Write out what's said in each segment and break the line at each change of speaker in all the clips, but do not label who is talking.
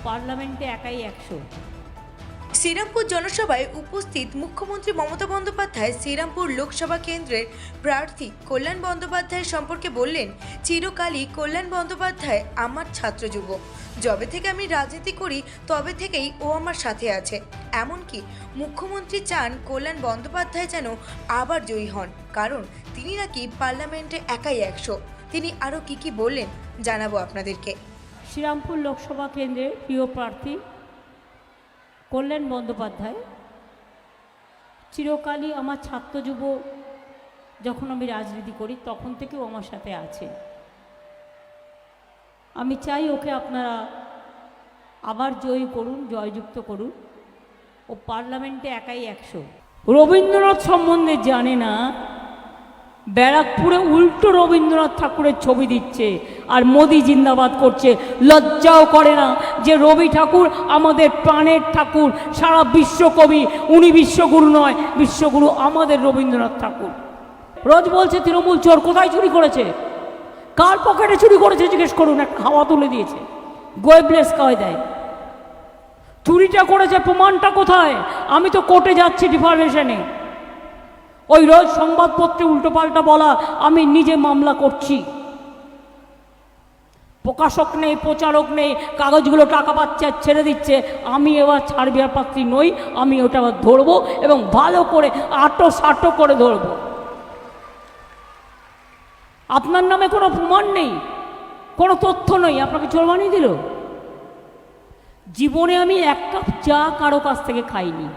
পার্লামেন্টে একাই 100।
শ্রীরামপুর জনসভায় উপস্থিত মুখ্যমন্ত্রী মমতা বন্দ্যোপাধ্যায় শ্রীরামপুর লোকসভা কেন্দ্রের প্রার্থী কল্যাণ বন্দ্যোপাধ্যায় সম্পর্কে বললেন, চিরকালই কল্যাণ বন্দ্যোপাধ্যায় আমার ছাত্র যুব। যবে থেকে আমি রাজনীতি করি তবে থেকেই ও আমার সাথে আছে। এমনকি মুখ্যমন্ত্রী চান কল্যাণ বন্দ্যোপাধ্যায় যেন আবার জয়ী হন, কারণ তিনি নাকি পার্লামেন্টে একাই 100। তিনি আরও কি বললেন জানাবো আপনাদেরকে।
শ্রীরামপুর লোকসভা কেন্দ্রের প্রিয় প্রার্থী কল্যাণ বন্দ্যোপাধ্যায় চিরকালই আমার ছাত্র যুব। যখন আমি রাজনীতি করি তখন থেকেও আমার সাথে আছে। আমি চাই ওকে আপনারা আবার জয়ী করুন, জয়যুক্ত করুন। ও পার্লামেন্টে একাই 100। রবীন্দ্রনাথ সম্বন্ধে জানে না, ব্যারাকপুরে উল্টো রবীন্দ্রনাথ ঠাকুরের ছবি দিচ্ছে আর মোদি জিন্দাবাদ করছে। লজ্জাও করে না যে রবি ঠাকুর আমাদের প্রাণের ঠাকুর, সারা বিশ্বকবি। উনি বিশ্বগুরু নয়, বিশ্বগুরু আমাদের রবীন্দ্রনাথ ঠাকুর। রোজ বলছে তৃণমূল চোর। কোথায় চুরি করেছে? কার পকেটে চুরি করেছে জিজ্ঞেস করুন। একটা হাওয়া তুলে দিয়েছে, গোয়েবলেস কয় দেয়। চুরিটা করেছে, প্রমাণটা কোথায়? আমি তো কোর্টে যাচ্ছি ডিফার্মেশনে। ওই রোজ সংবাদপত্রে উল্টোপাল্টা বলা, আমি নিজে মামলা করছি। প্রকাশক নেই, প্রচারক নেই, কাগজগুলো টাকা পাচ্ছে আর ছেড়ে দিচ্ছে। আমি এবার ছাড়বিয়ার পাত্রী নই, আমি ওটা আবার ধরবো এবং ভালো করে আটো করে ধরবো। আপনার নামে কোনো প্রমাণ নেই, কোনো তথ্য নেই, আপনাকে চোর বানিয়ে দিল। জীবনে আমি এক কাপ চা কারো কাছ থেকে খাইনি,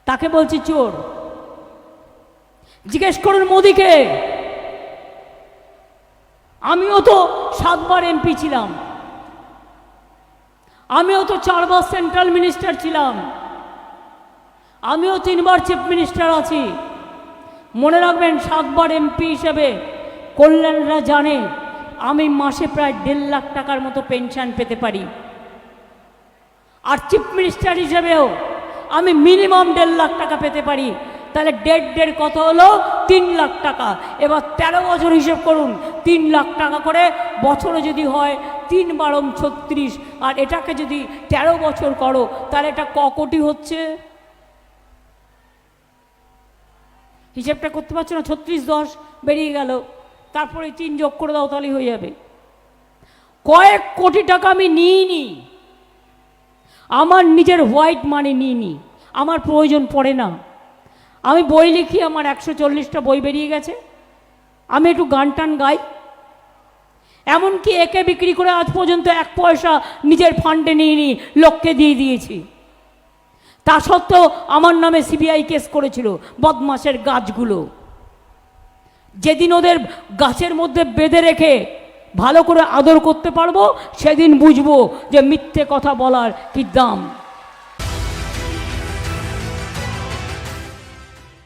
তাকে বলছি চোর। জিজ্ঞেস করুন মোদিকে। আমিও তো 7 বার এমপি ছিলাম, আমিও তো 4 বার সেন্ট্রাল মিনিস্টার ছিলাম, আমিও 3 বার চিফ মিনিস্টার আছি। মনে রাখবেন, 7 বার এমপি হিসেবে কল্যাণরা জানে আমি মাসে প্রায় 1.5 লাখ টাকার মতো পেনশন পেতে পারি। আর চিফ মিনিস্টার হিসেবেও আমি মিনিমাম 1.5 লাখ টাকা পেতে পারি। তাহলে দেড় কত হলো? 3 লাখ টাকা। এবার 13 বছর হিসেব করুন, 3 লাখ টাকা করে বছরে যদি হয় 3 বারং 36, আর এটাকে যদি 13 বছর করো তাহলে এটা ক কোটি হচ্ছে? হিসেবটা করতে পারছো না? 36 10 বেরিয়ে গেল, তারপরে 3 যোগ করে দাও, তাহলেই হয়ে যাবে। কয়েক কোটি টাকা আমি নিইনি, আমার নিজের হোয়াইট মানি নিইনি, আমার প্রয়োজন পড়ে না। আমি বই লিখি, আমার 140টা বই বেরিয়ে গেছে। আমি একটু গান টান গাই, এমনকি একে বিক্রি করে আজ পর্যন্ত 1 পয়সা নিজের ফান্ডে নিইনি, লোককে দিয়ে দিয়েছি। তা সত্ত্বেও আমার নামে সিবিআই কেস করেছিল, বদমাশের গাছগুলো। যেদিন ওদের গাছের মধ্যে বেঁধে রেখে ভালো করে আদর করতে পারবো, সেদিন বুঝবো যে মিথ্যে কথা বলার কি দাম।